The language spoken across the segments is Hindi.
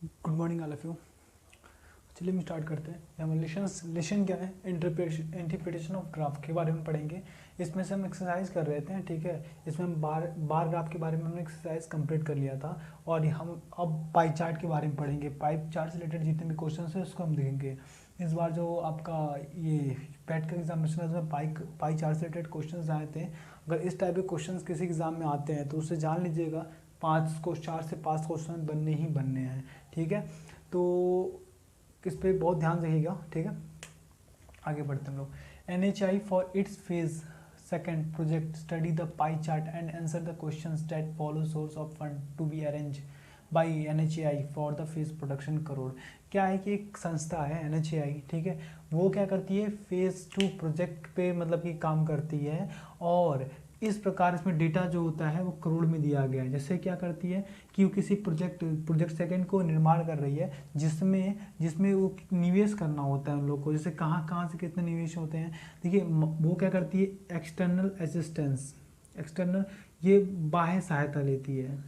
Good morning all of you. चलिए हम स्टार्ट करते हैं। हम लेशन क्या है, इंटरप्रिटेशन ऑफ ग्राफ के बारे में पढ़ेंगे। इसमें से हम एक्सरसाइज कर रहे थे, ठीक है। इसमें हम बार ग्राफ के बारे में हमने एक्सरसाइज कंप्लीट कर लिया था और हम अब पाई चार्ट के बारे में पढ़ेंगे। पाई चार्ट से रिलेटेड जितने भी क्वेश्चन है उसको हम देखेंगे। इस बार जो आपका ये पैट का एग्जामिनेशन है उसमें पाई चार्ट से रिलेटेड क्वेश्चन आए थे। अगर इस टाइप के क्वेश्चन किसी एग्जाम में आते हैं तो उससे जान लीजिएगा 4 से 5 क्वेश्चन बनने ही बनने हैं, ठीक है। तो इस पर बहुत ध्यान रखिएगा, ठीक है। आगे बढ़ते हैं हम लोग। NHI for its phase second project study the pie chart and answer the questions that follow source of fund to be arrange by NHAI for the phase production crore. क्या है कि एक संस्था है NHAI, ठीक है। वो क्या करती है, फेज 2 प्रोजेक्ट पे मतलब कि काम करती है और इस प्रकार इसमें डेटा जो होता है वो करोड़ में दिया गया है। जैसे क्या करती है कि वो किसी प्रोजेक्ट सेकंड को निर्माण कर रही है जिसमें वो निवेश करना होता है उन लोग को। जैसे कहाँ से कितने निवेश होते हैं, देखिए वो क्या करती है, एक्सटर्नल असिस्टेंस, एक्सटर्नल ये बाह्य सहायता लेती है।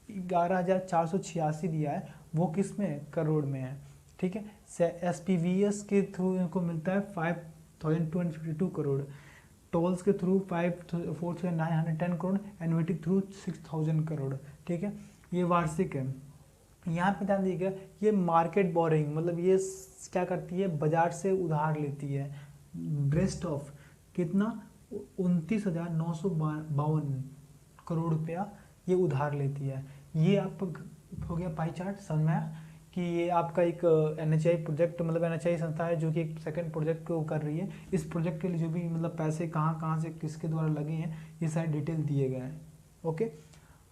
11,486 दिया है, वो किस में, करोड़ में है, ठीक है। SPVS के थ्रू इनको मिलता है 5,252 करोड़, टोल्स के through 4,910 crore, annuity through 6,000 crore, ठीक है। ये वार्षिक है। यहाँ पे ध्यान दीजिएगा, ये मार्केट बोरिंग मतलब ये क्या करती है, बाजार से उधार लेती है। ब्रेस्ट ऑफ कितना, 29,952 करोड़ रुपया ये उधार लेती है। ये आप हो गया पाई चार्ट, समझ में आया कि ये आपका एक NHI प्रोजेक्ट मतलब NHI संस्था है जो कि एक सेकंड प्रोजेक्ट को कर रही है। इस प्रोजेक्ट के लिए जो भी मतलब पैसे कहाँ से किसके द्वारा लगे हैं ये सारे डिटेल दिए गए हैं, ओके।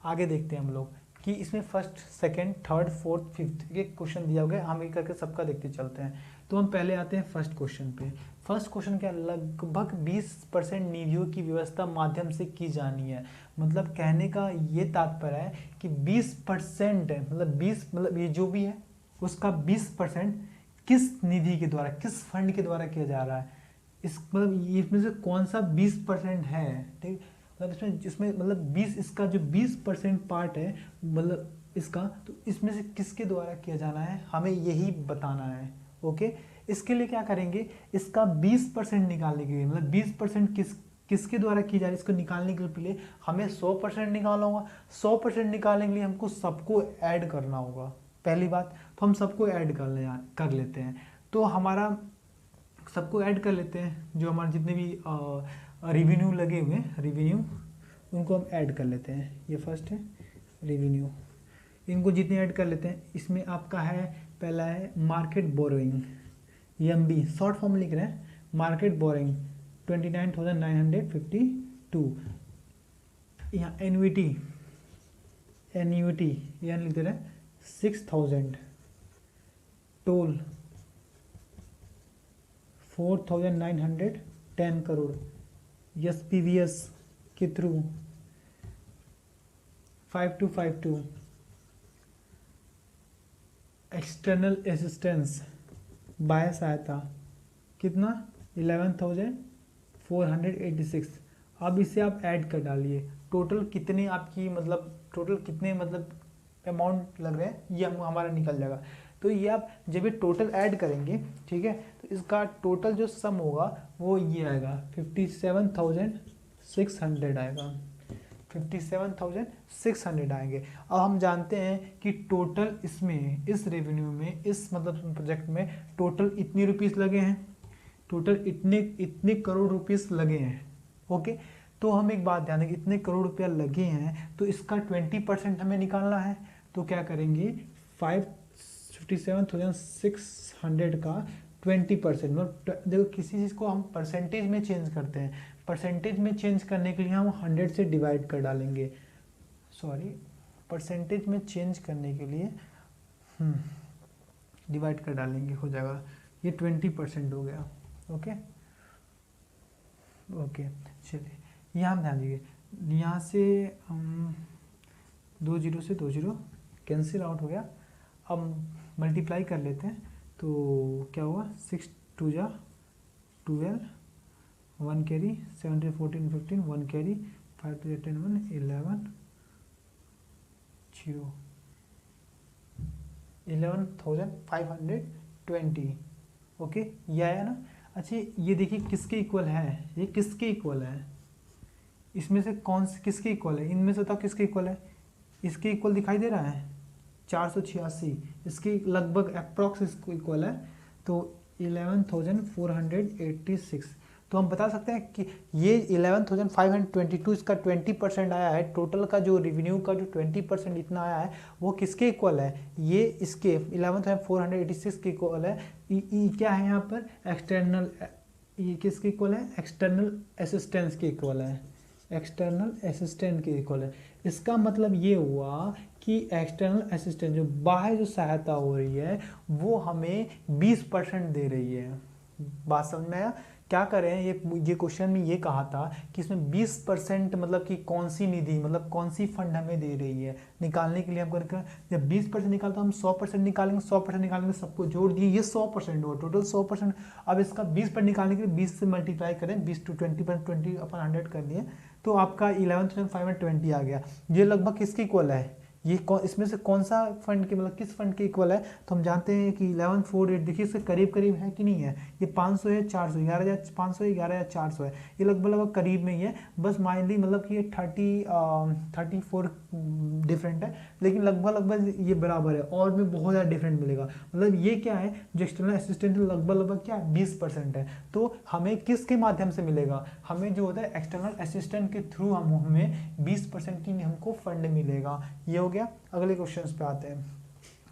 आगे देखते हैं हम लोग कि इसमें first second third fourth fifth ये क्वेश्चन दिया गया, हम एक करके सबका देखते चलते हैं। तो हम पहले आते हैं फर्स्ट क्वेश्चन पे। फर्स्ट क्वेश्चन क्या, लगभग 20% निधियों की व्यवस्था माध्यम से की जानी है। मतलब कहने का ये तात्पर्य है कि 20% मतलब 20 मतलब ये जो भी है उसका 20% किस निधि के द्वारा, किस फंड के द्वारा किया जा रहा है। इस मतलब इसमें से कौन सा 20% है, ठीक। मतलब इसमें जिसमें मतलब 20 इसका जो 20% पार्ट है मतलब इसका, तो इसमें से किसके द्वारा किया जाना है हमें यही बताना है, ओके। इसके लिए क्या करेंगे, इसका 20% निकालने के लिए मतलब 20% किसके द्वारा की जा रही है इसको निकालने के लिए हमें 100% निकालना होगा। 100% निकालने के लिए हमको सबको ऐड करना होगा। पहली बात तो हम सबको ऐड कर लेते हैं। तो हमारा सबको ऐड कर लेते हैं, जो हमारे जितने भी रिवेन्यू लगे हुए हैं, रिवेन्यू उनको हम ऐड कर लेते हैं। ये फर्स्ट है रिवेन्यू, इनको जितने ऐड कर लेते हैं। इसमें आपका है पहला है market borrowing, MB short form लिख रहे हैं, मार्केट बोरोइंग 29,952। यहाँ एन्युटी यहाँ लिख दे रहे हैं 6,000, टोल 4,910 करोड़, SPVS के थ्रू 5252, एक्सटर्नल असिस्टेंस बाह्य सहायता कितना 11,486। अब इसे आप ऐड कर डालिए, टोटल कितने आपकी मतलब टोटल कितने मतलब अमाउंट लग रहे हैं ये हमारा निकल जाएगा। तो ये आप जब ये टोटल ऐड करेंगे, ठीक है, तो इसका टोटल जो सम होगा वो ये आएगा 57,600 आएगा, 57,600 आएंगे। अब हम जानते हैं कि टोटल इसमें इस रेवेन्यू में इस मतलब प्रोजेक्ट में टोटल इतनी रुपीस लगे हैं, टोटल इतने करोड़ रुपीस लगे हैं, ओके। तो हम एक बात ध्यान देंगे, इतने करोड़ रुपया लगे हैं तो इसका 20% हमें निकालना है। तो क्या करेंगे, 57,600 का 20% मतलब देखो किसी चीज़ को हम परसेंटेज में चेंज करते हैं, परसेंटेज में चेंज करने के लिए हम 100 से डिवाइड कर डालेंगे, सॉरी परसेंटेज में चेंज करने के लिए डिवाइड कर डालेंगे, हो जाएगा ये 20% हो गया, ओके। ओके चलिए यहाँ ध्यान दीजिए, यहाँ से 2 0 से 2 0 कैंसिल आउट हो गया। अब मल्टीप्लाई कर लेते हैं तो क्या हुआ, 6 2 जा 12, 1 कैरी 7 14 15, 1 कैरी 5 2 10 1 11 0 11,520। ओके, ये आया ना। अच्छा, ये देखिए किसके इक्वल है, ये किसके इक्वल है, इसमें से कौन से किसके इक्वल है, इनमें से बताओ किसके इक्वल है, इसके इक्वल दिखाई दे रहा है 486, इसके लगभग अप्रॉक्स इसको इक्वल है, तो 11,486। तो हम बता सकते हैं कि ये 11,522 इसका 20% आया है, टोटल का जो रेवेन्यू का जो 20% इतना आया है वो किसके इक्वल है, ये इसके 11,486 के इक्वल है। क्या है यहाँ पर एक्सटर्नल, ये किसके इक्वल है, एक्सटर्नल असिस्टेंस के इक्वल है, एक्सटर्नल असिस्टेंट के इक्वल है। इसका मतलब ये हुआ कि एक्सटर्नल असिस्टेंट जो बाहर जो सहायता हो रही है वो हमें 20% दे रही है। बात समझ में आया, क्या करें, ये क्वेश्चन में ये कहा था कि इसमें 20% मतलब कि कौन सी निधि मतलब कौन सी फंड हमें दे रही है, निकालने के लिए हमको जब 20% निकालते तो हम 100% निकालेंगे, 100% निकालेंगे, सबको जोड़ दिए, ये 100% हुआ, टोटल 100%। अब इसका 20% निकालने के लिए 20 से मल्टीप्लाई करें, 20 to 20%, 20/100 कर दिए, तो आपका 11,520 आ गया। ये लगभग किसके इक्वल है, ये इसमें से कौन सा फंड के मतलब किस फंड के इक्वल है, तो हम जानते हैं कि 1148, देखिए इसके करीब करीब है कि नहीं है, ये 500 है, 400, 11,500 है, 11,400 है, ये लगभग करीब में ही है, बस माइनली मतलब कि ये 34 डिफरेंट है, लेकिन लगभग ये बराबर है, और में बहुत ज़्यादा डिफरेंट मिलेगा। मतलब ये क्या है, जो एक्सटर्नल असिस्टेंट लगभग क्या है 20% है, तो हमें किसके माध्यम से मिलेगा, हमें जो होता है एक्सटर्नल असिस्टेंट के थ्रू हमें 20% की हमको फंड मिलेगा। ये हो गया। अगले क्वेश्चन पे आते हैं।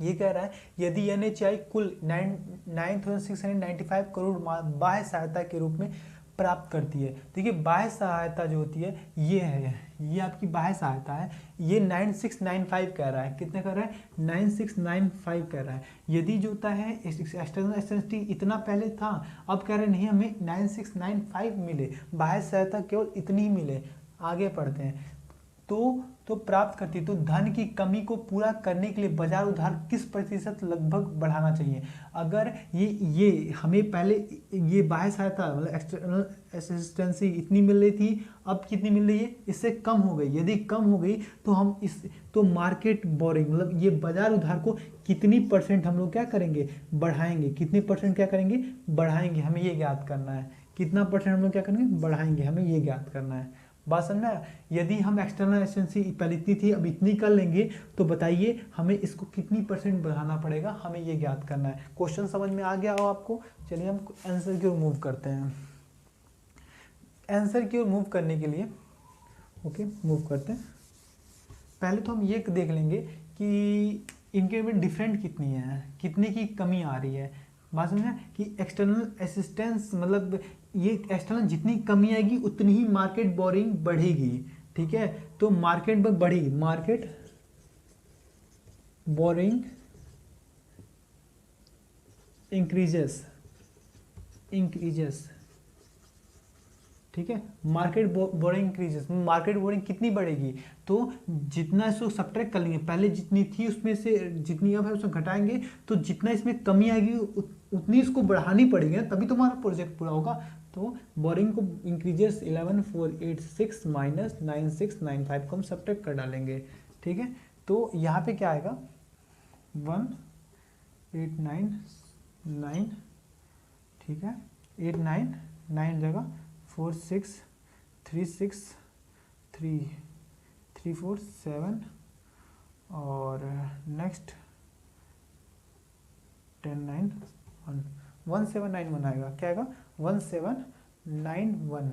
ये कह रहा है यदि NHI कुल 9,695 करोड़ बाह्य सहायता के रूप में प्राप्त करती है। देखिए बाह्य सहायता जो होती है ये है, ये आपकी बाह्य सहायता है, ये 9695 कह रहा है, कितने कह रहा है 9695 कह रहा है। यदि जो होता है एक्सटर्नल असिस्टेंस इतना पहले था, अब कह रहे नहीं हमें 9695 मिले, बाह्य सहायता केवल इतनी ही मिले। आगे पढ़ते हैं, तो प्राप्त करती, तो धन की कमी को पूरा करने के लिए बाजार उधार किस प्रतिशत लगभग बढ़ाना चाहिए। अगर ये हमें पहले ये बाह्य सहायता मतलब एक्सटर्नल असिस्टेंसी इतनी मिल रही थी, अब कितनी मिल रही है, इससे कम हो गई। यदि कम हो गई तो हम तो मार्केट बोरिंग मतलब ये बाजार उधार को कितनी परसेंट हम लोग क्या करेंगे, बढ़ाएंगे, कितनी परसेंट क्या करेंगे, बढ़ाएंगे, हमें ये ज्ञात करना है, कितना परसेंट हम लोग क्या करेंगे, बढ़ाएंगे, हमें ये ज्ञात करना है। बात समझ में आया। यदि हम एक्सटर्नल एफिशिएंसी पहले इतनी थी अब इतनी कर लेंगे, तो बताइए हमें इसको कितनी परसेंट बढ़ाना पड़ेगा, हमें ये ज्ञात करना है। क्वेश्चन समझ में आ गया हो आपको। चलिए हम आंसर की ओर मूव करते हैं। आंसर की ओर मूव करने के लिए ओके मूव करते हैं। पहले तो हम ये देख लेंगे कि इनके में डिफरेंट कितनी है, कितने की कमी आ रही है। बात समझे कि एक्सटर्नल असिस्टेंस मतलब ये एक्सटर्नल जितनी कमी आएगी उतनी ही मार्केट बोरिंग बढ़ेगी, ठीक है। तो मार्केट बढ़ेगी, मार्केट बोरिंग इंक्रीजेस, ठीक है। Market boring increases, market boring कितनी बढ़ेगी, तो जितना इसको सब्ट्रैक्ट कर लेंगे, पहले जितनी थी उसमें से जितनी अब है उसमें घटाएंगे, तो जितना इसमें कमी आएगी उतनी इसको बढ़ानी पड़ेगी ना, तभी तो हमारा प्रोजेक्ट पूरा होगा। तो बोरिंग को इंक्रीजेस 11,486 माइनस 9695 को हम सब्ट्रैक्ट कर डालेंगे, ठीक है। तो यहाँ पे क्या आएगा 1899, ठीक है, 899 जगह 4636347 और नेक्स्ट 1791 आएगा। क्या आएगा 1791।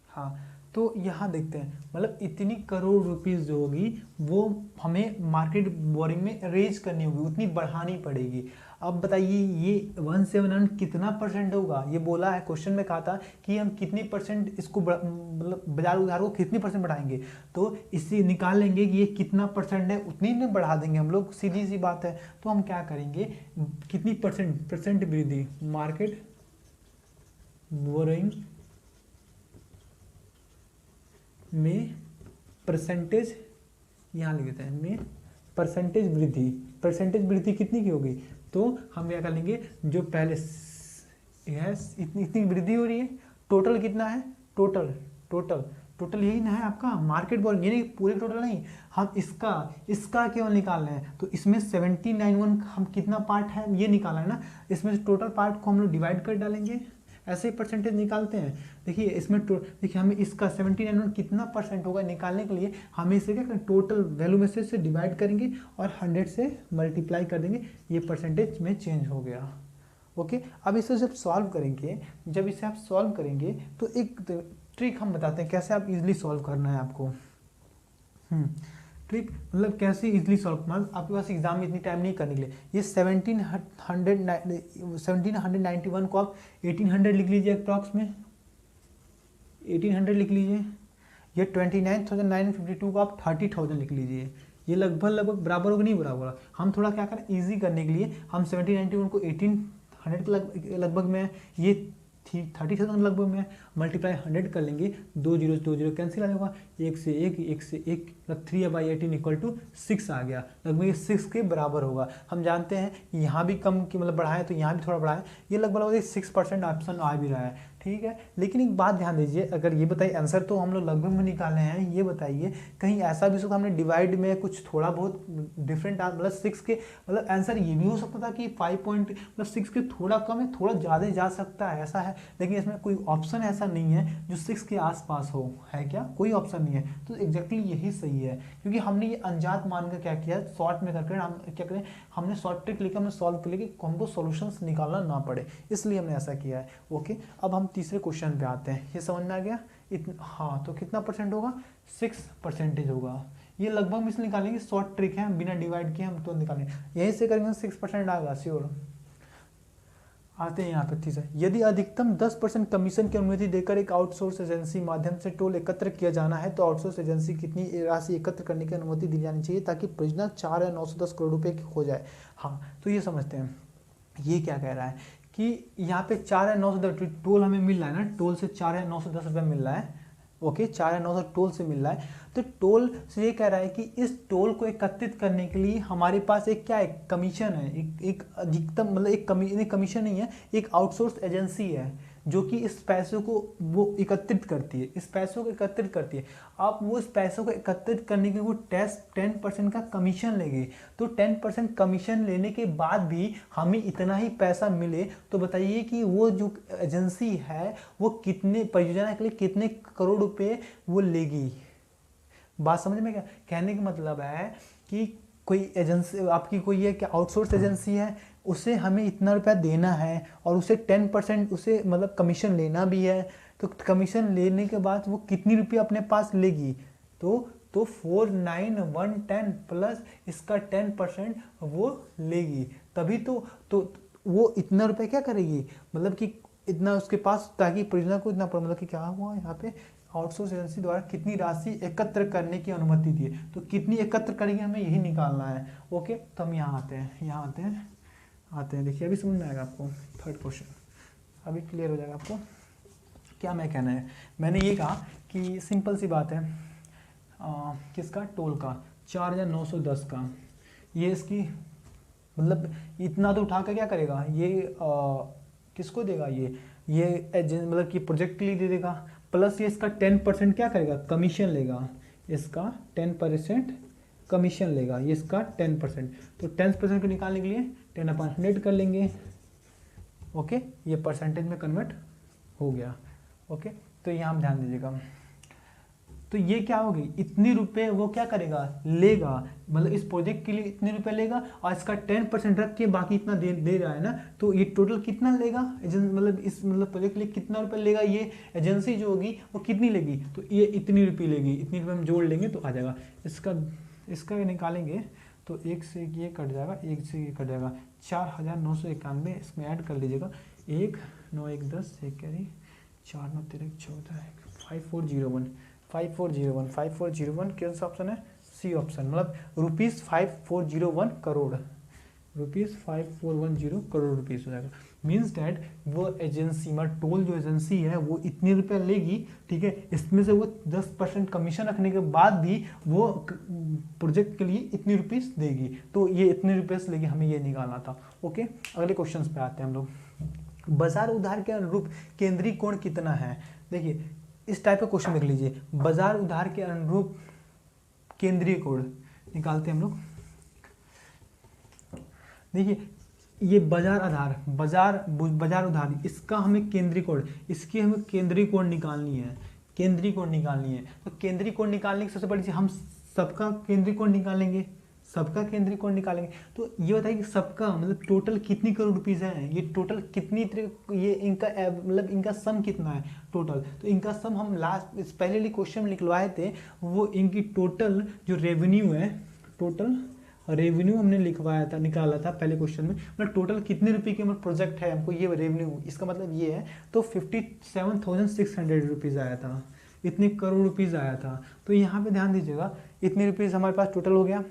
हाँ, तो यहाँ देखते हैं मतलब इतनी करोड़ रुपीस जो होगी वो हमें मार्केट बोरिंग में रेज करनी होगी, उतनी बढ़ानी पड़ेगी। अब बताइए ये 171 कितना परसेंट होगा, ये बोला है क्वेश्चन में, कहा था कि हम कितनी परसेंट इसको मतलब बाजार उधार को कितनी परसेंट बढ़ाएंगे, तो इससे निकाल लेंगे कि ये कितना परसेंट है, उतनी में बढ़ा देंगे हम लोग, सीधी सी बात है। तो हम क्या करेंगे, कितनी परसेंट वृद्धि, मार्केट बोरिंग में परसेंटेज, यहाँ लिख देते हैं, में परसेंटेज वृद्धि कितनी की होगी, तो हम क्या कर लेंगे, जो पहले इतनी वृद्धि हो रही है, टोटल कितना है, टोटल टोटल यही ना है आपका मार्केट वॉल्यूम, ये नहीं पूरे टोटल नहीं, हम इसका केवल निकाल रहे हैं। तो इसमें 1791 हम कितना पार्ट है ये निकाला है ना, इसमें से टोटल पार्ट को हम लोग डिवाइड कर डालेंगे, ऐसे ही परसेंटेज निकालते हैं। देखिए इसमें देखिए हमें इसका 1791 कितना परसेंट होगा निकालने के लिए हमें इसे क्या करें, टोटल वैल्यू में से डिवाइड करेंगे और 100 से मल्टीप्लाई कर देंगे, ये परसेंटेज में चेंज हो गया। ओके, अब इसे जब सॉल्व करेंगे, जब इसे आप सॉल्व करेंगे तो एक ट्रिक हम बताते हैं कैसे आप इजीली सॉल्व करना है आपको। ट्रिक मतलब कैसे इजीली सॉल्व, मतलब आपके पास एग्जाम में इतनी टाइम नहीं करने के लिए, ये 1791 को आप 1800 लिख लीजिए अप्रॉक्स में, 1800 लिख लीजिए। ये 29,952 को आप 30,000 लिख लीजिए। ये लगभग बराबर होगा नहीं बराबर। हम थोड़ा क्या करें इजी करने के लिए हम 1791 को 1800 के लगभग में, ये 30,000 लगभग में मल्टीप्लाई 100 कर लेंगे, 2 0 कैंसिल आ जाएगा, 1 से 1 3/18 इक्वल टू 6 आ गया, लगभग ये 6 के बराबर होगा। हम जानते हैं यहाँ भी कम की मतलब बढ़ाएं तो यहाँ भी थोड़ा बढ़ाएं, ये लगभग 6% ऑप्शन आ भी रहा है, ठीक है। लेकिन एक बात ध्यान दीजिए, अगर ये बताइए आंसर तो हम लोग लगभग में निकाले हैं, ये बताइए कहीं ऐसा भी सकता हमने डिवाइड में कुछ थोड़ा बहुत डिफरेंट मतलब 6 के मतलब आंसर ये भी हो सकता था कि 6 के थोड़ा कम है, थोड़ा ज़्यादा जा सकता है, ऐसा है। लेकिन इसमें कोई ऑप्शन ऐसा नहीं है जो 6 के आसपास हो, है क्या, कोई ऑप्शन नहीं है। तो एग्जैक्टली यही सही है, क्योंकि हमने ये अनजात मानकर क्या किया, शॉर्ट में करके हम क्या करें, हमने शॉर्ट ट्रिक लेकर हमने सॉल्व कर लिया कि हमको सॉल्यूशंस निकालना ना पड़े, इसलिए हमने ऐसा किया है। ओके, अब हम तीसरे क्वेश्चन पे आते हैं, ये समझ में आ गया हाँ। तो कितना परसेंट होगा, 6% होगा। ये लगभग इसलिए निकालेंगे, शॉर्ट ट्रिक है, बिना डिवाइड किए हम तो निकालेंगे, यहीं से करेंगे 6% आएगा श्योर। आते हैं यहाँ पे तीसरा, यदि अधिकतम 10% कमीशन की अनुमति देकर एक आउटसोर्स एजेंसी माध्यम से टोल एकत्र किया जाना है तो आउटसोर्स एजेंसी कितनी राशि एकत्र करने की अनुमति दी जानी चाहिए ताकि परियोजना 4 या 910 करोड़ रुपए की हो जाए। हाँ, तो ये समझते हैं ये क्या कह रहा है कि यहाँ पे 4 या 910 टोल हमें मिल रहा है ना, टोल से 4 या 910 रुपये मिल रहा है। ओके, 4 या 900 टोल से मिल रहा है। तो टोल से ये कह रहा है कि इस टोल को एकत्रित करने के लिए हमारे पास एक क्या है, कमीशन है, एक अधिकतम मतलब एक कमीशन नहीं है, एक आउटसोर्स एजेंसी है जो कि इस पैसों को वो एकत्रित करती है, इस पैसों को एकत्रित करती है। आप वो इस पैसों को एकत्रित करने के वो 10% का कमीशन लेंगे, तो 10% कमीशन लेने के बाद भी हमें इतना ही पैसा मिले, तो बताइए कि वो जो एजेंसी है वो कितने परियोजना के लिए कितने करोड़ रुपए वो लेगी। बात समझ में क्या, कहने का मतलब है कि कोई एजेंसी आपकी कोई है कि आउटसोर्स एजेंसी है, उसे हमें इतना रुपया देना है और उसे 10% उसे मतलब कमीशन लेना भी है। तो कमीशन लेने के बाद वो कितनी रुपया अपने पास लेगी, तो 49110 प्लस इसका 10% वो लेगी, तभी तो वो इतना रुपया क्या करेगी, मतलब कि इतना उसके पास, ताकि परियोजना को इतना मतलब कि क्या हुआ यहाँ पे आउटसोर्स एजेंसी द्वारा कितनी राशि एकत्र करने की अनुमति दी है, तो कितनी एकत्र करेंगे हमें यही निकालना है। ओके, तो हम यहाँ आते हैं देखिए अभी समझ में आएगा आपको। थर्ड क्वेश्चन अभी क्लियर हो जाएगा आपको क्या मैं कहना है। मैंने ये कहा कि सिंपल सी बात है, किसका, टोल का 4,910 का, ये इसकी मतलब इतना तो उठा कर क्या करेगा ये किसको देगा, ये एजेंट मतलब कि प्रोजेक्ट के लिए दे देगा, प्लस ये इसका 10% क्या करेगा, कमीशन लेगा, इसका 10% कमीशन लेगा, ये इसका 10%। तो 10% को निकालने के लिए 10/100 कर लेंगे। ओके, ये परसेंटेज में कन्वर्ट हो गया। ओके, तो यहाँ आप ध्यान दीजिएगा, तो ये क्या होगी, इतनी रुपए वो क्या करेगा, लेगा, मतलब इस प्रोजेक्ट के लिए इतने रुपए लेगा और इसका 10% रख के बाकी इतना दे रहा है ना, तो ये टोटल कितना लेगा मतलब इस मतलब प्रोजेक्ट के लिए कितना रुपए लेगा ये एजेंसी जो होगी वो कितनी लेगी, तो ये इतनी रुपये लेगी, इतनी रुपये हम जोड़ लेंगे तो आ जाएगा। इसका निकालेंगे तो 1 से ये कट जाएगा, 1 से ये कट जाएगा, 4,991 इसमें ऐड कर लीजिएगा, 1 9 1 10 1 कैरी 4 9 13 14 5401 कौन सा ऑप्शन है, सी ऑप्शन, मतलब ₹5401 करोड़, ₹5410 करोड़ रुपीस हो जाएगा। मीन्स डैट वो एजेंसी मतलब टोल जो एजेंसी है वो इतने रुपए लेगी, ठीक है, इसमें से वो 10% कमीशन रखने के बाद भी वो प्रोजेक्ट के लिए इतनी रुपीस देगी, तो ये इतने रुपये लेगी, हमें ये निकालना था। ओके, अगले क्वेश्चन पे आते हैं हम लोग। बाजार उधार के अनुरूप केंद्रीय कोण कितना है, देखिए इस टाइप का क्वेश्चन देख लीजिए, बाजार उधार के अनुरूप केंद्रीय कोड निकालते हैं हम लोग। देखिए ये बाजार आधार, बाजार उधार, इसका हमें केंद्रीय कोड, इसकी हमें केंद्रीय कोड निकालनी है, केंद्रीय कोड निकालनी है। तो केंद्रीय कोड निकालने की सबसे बड़ी चीज, हम सबका केंद्रीय कोड निकालेंगे, सबका केंद्रीय कोड निकालेंगे। तो ये बताइए कि सबका मतलब टोटल कितनी करोड़ रुपीज़ है, ये टोटल कितनी ये इनका मतलब इनका सम कितना है टोटल। तो इनका सम हम लास्ट इस पहले वाले क्वेश्चन में लिखवाए थे, वो इनकी टोटल जो रेवेन्यू है, टोटल रेवेन्यू हमने लिखवाया था, निकाला था पहले क्वेश्चन में, मतलब टोटल कितने रुपए के मतलब प्रोजेक्ट है हमको ये रेवेन्यू, इसका मतलब ये है। तो 57,600 रुपीज़ आया था, इतने करोड़ रुपीज़ आया था। तो यहाँ पे ध्यान दीजिएगा, इतने रुपीज़ हमारे पास टोटल हो गया।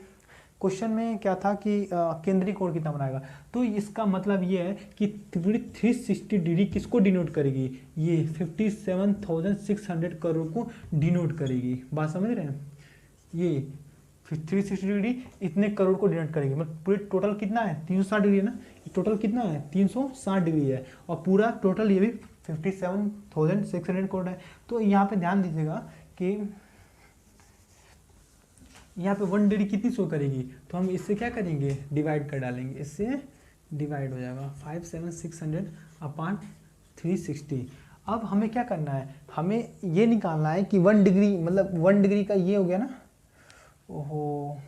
क्वेश्चन में क्या था कि केंद्रीय कोण कितना बनाएगा, तो इसका मतलब ये है कि 360 डिग्री किसको डिनोट करेगी, ये 57,600 करोड़ को डिनोट करेगी। बात समझ रहे हैं, ये 360 डिग्री इतने करोड़ को डिनोट करेगी। मतलब पूरे टोटल कितना है 360 डिग्री है ना, टोटल कितना है 360 डिग्री है, और पूरा टोटल ये भी 57,600 करोड़ है। तो यहाँ पे ध्यान दीजिएगा कि यहाँ पे 1 डिग्री कितनी शो करेगी, तो हम इससे क्या करेंगे, डिवाइड कर डालेंगे, इससे डिवाइड हो जाएगा 57,600 अपॉन 360। अब हमें क्या करना है, हमें ये निकालना है कि 1 डिग्री मतलब 1 डिग्री का ये हो गया ना, ओहो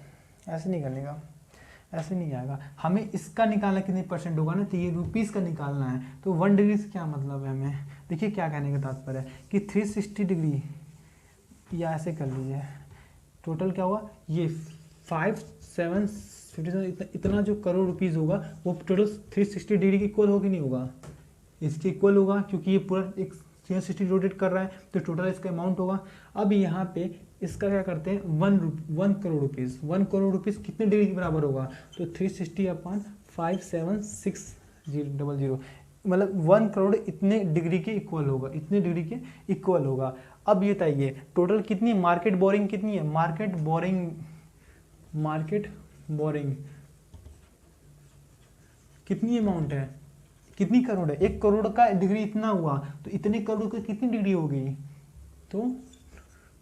ऐसे नहीं करने ऐसे नहीं आएगा, हमें इसका निकालना कितनी परसेंट होगा ना, तो ये रुपीज़ का निकालना है। तो 1 डिग्री से क्या मतलब है हमें, देखिए क्या कहने का तात्पर्य है कि 360 डिग्री, या ऐसे कर लीजिए, टोटल क्या हुआ, ये 57 इतना जो करोड़ रुपीज़ होगा वो टोटल 360 डिग्री के इक्वल होगा कि नहीं होगा, इसके इक्वल होगा, क्योंकि ये पूरा एक 360 रोटेट कर रहा है, तो टोटल इसका अमाउंट होगा। अब यहाँ पे इसका क्या करते हैं, 1 करोड़ रुपीज़, 1 करोड़ रुपीज़ कितने डिग्री के बराबर होगा, तो 360 अपॉन 57,600, मतलब 1 करोड़ इतने डिग्री के इक्वल होगा, इतने डिग्री के इक्वल होगा। अब ये बताइए टोटल कितनी मार्केट बोरिंग कितनी है, मार्केट बोरिंग कितनी अमाउंट है, कितनी करोड़ है, 1 करोड़ का डिग्री इतना हुआ, तो इतने करोड़ की कितनी डिग्री होगी, तो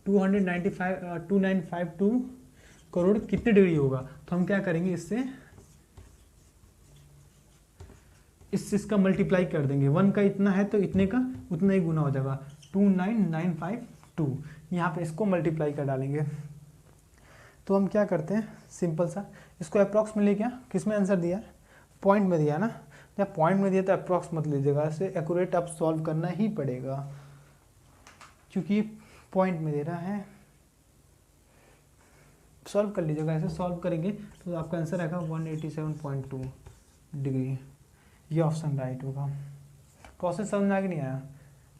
2,952 करोड़ कितने डिग्री होगा। तो हम क्या करेंगे, इसका मल्टीप्लाई कर देंगे, 1 का इतना है तो इतने का उतना ही गुना हो जाएगा, 29952, यहाँ पे इसको मल्टीप्लाई कर डालेंगे। तो हम क्या करते हैं, सिंपल सा इसको अप्रॉक्स में ले गया, किस में आंसर दिया है, पॉइंट में दिया है ना, जब पॉइंट में दिया तो अप्रॉक्स मत लीजिएगा, इसे एक्यूरेट आप सॉल्व करना ही पड़ेगा, क्योंकि पॉइंट में दे रहा है। सॉल्व कर लीजिएगा, ऐसे सॉल्व करेंगे तो आपका आंसर आएगा 187.2 डिग्री, ये ऑप्शन राइट होगा। प्रोसेस समझ में आ गया नहीं आया।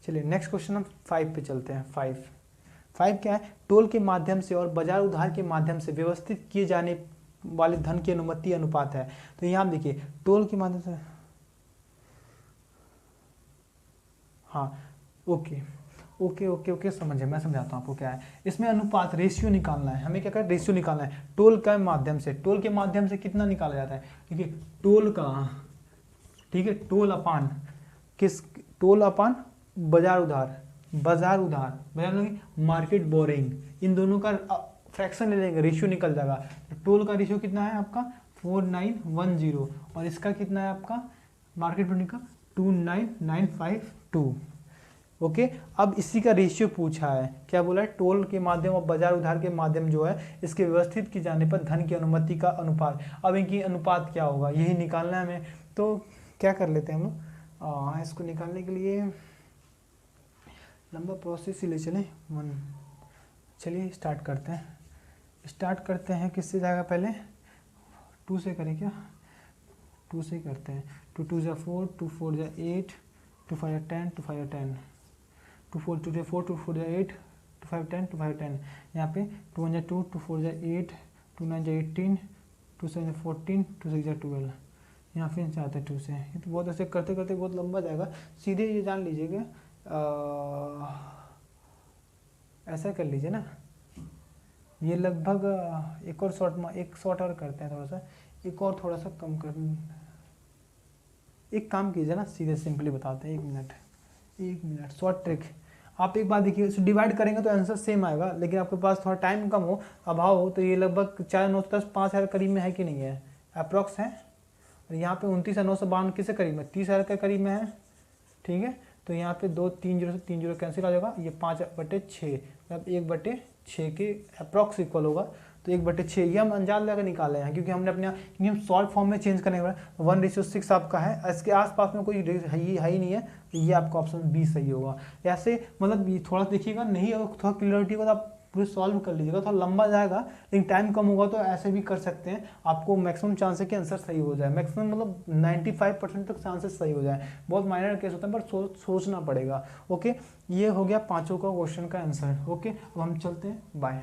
चलिए नेक्स्ट क्वेश्चन हम 5 पे चलते हैं। 5 क्या है, टोल के माध्यम से और बाजार उधार के माध्यम से व्यवस्थित किए जाने वाले धन की अनुमति अनुपात है। तो यहाँ देखिए टोल के माध्यम से, हाँ ओके समझे, मैं समझाता हूँ आपको क्या है। इसमें अनुपात रेशियो निकालना है, हमें क्या करना है, रेशियो निकालना है टोल के माध्यम से। टोल के माध्यम से कितना निकाला जाता है, देखिए टोल का, ठीक है, टोल अपान बाजार उधार मार्केट बोरिंग, इन दोनों का फ्रैक्शन ले लेंगे, रेशियो निकल जाएगा। टोल का रेशियो कितना है आपका 4910, और इसका कितना है आपका मार्केट बोरिंग का 29952। ओके, अब इसी का रेशियो पूछा है, क्या बोला है, टोल के माध्यम और बाजार उधार के माध्यम जो है इसके व्यवस्थित किए जाने पर धन की अनुमति का अनुपात। अब इनकी अनुपात क्या होगा, यही निकालना है हमें। तो क्या कर लेते हैं हम लोग, इसको निकालने के लिए लंबा प्रोसेस ही ले चलें। चलिए स्टार्ट करते हैं किससे जाएगा, पहले 2 से करें क्या, 2 से करते हैं। 2 2 जा 4, 2 4 जा 8, 2 5 जा 10, 2 5 जा 10, 2 4 2 जा 4, 2 4 जा 8, 2 5 10, 2 5 10। यहाँ पे 2 1 जा 2, 2 4 जा 8, 2 9 जा 18, 2 7 जा 14, 2 6 जा 12। यहाँ फिर चाहते हैं 2 से, ये तो बहुत ऐसे करते करते बहुत लंबा जाएगा। सीधे ये जान लीजिएगा, ऐसा कर लीजिए ना, ये लगभग एक शॉर्ट और करते हैं, थोड़ा सा एक और थोड़ा सा कम कर, एक काम कीजिए ना, सीधे सिंपली बताते हैं, 1 मिनट शॉर्ट ट्रिक। आप एक बात देखिए, इसे डिवाइड करेंगे तो आंसर सेम आएगा, लेकिन आपके पास थोड़ा टाइम कम हो, अभाव हो, तो ये लगभग 4 9 10 5,000 करीब में है कि नहीं है, अप्रॉक्स है। और यहाँ पे 29 9 से 52 किसके करीब में, 30,000 के करीब में है, ठीक है। तो यहाँ पे 2 3 जीरो से 3 जीरो कैंसिल आ जाएगा, ये 5/6 मतलब 1/6 के अप्रॉक्स इक्वल होगा। तो 1/6 ये हम अंजाद लगा निकाले हैं, क्योंकि हमने अपने हम सॉल्व फॉर्म में चेंज करने के बाद 1:6 आपका है, इसके आसपास में कोई है ही नहीं है, तो ये आपका ऑप्शन बी सही होगा। ऐसे मतलब ये थोड़ा देखिएगा, नहीं अगर थोड़ा क्लियरिटी होगा तो आप पूरे सॉल्व कर लीजिएगा, थोड़ा लंबा जाएगा लेकिन टाइम कम होगा, तो ऐसे भी कर सकते हैं, आपको मैक्सिमम चांस है कि आंसर सही हो जाए, मैक्सिमम मतलब 95% तक चांसेस सही हो जाए, बहुत माइनर केस होता है पर सोचना पड़ेगा। ओके, ये हो गया 5 का क्वेश्चन का आंसर। ओके, अब हम चलते हैं, बाय।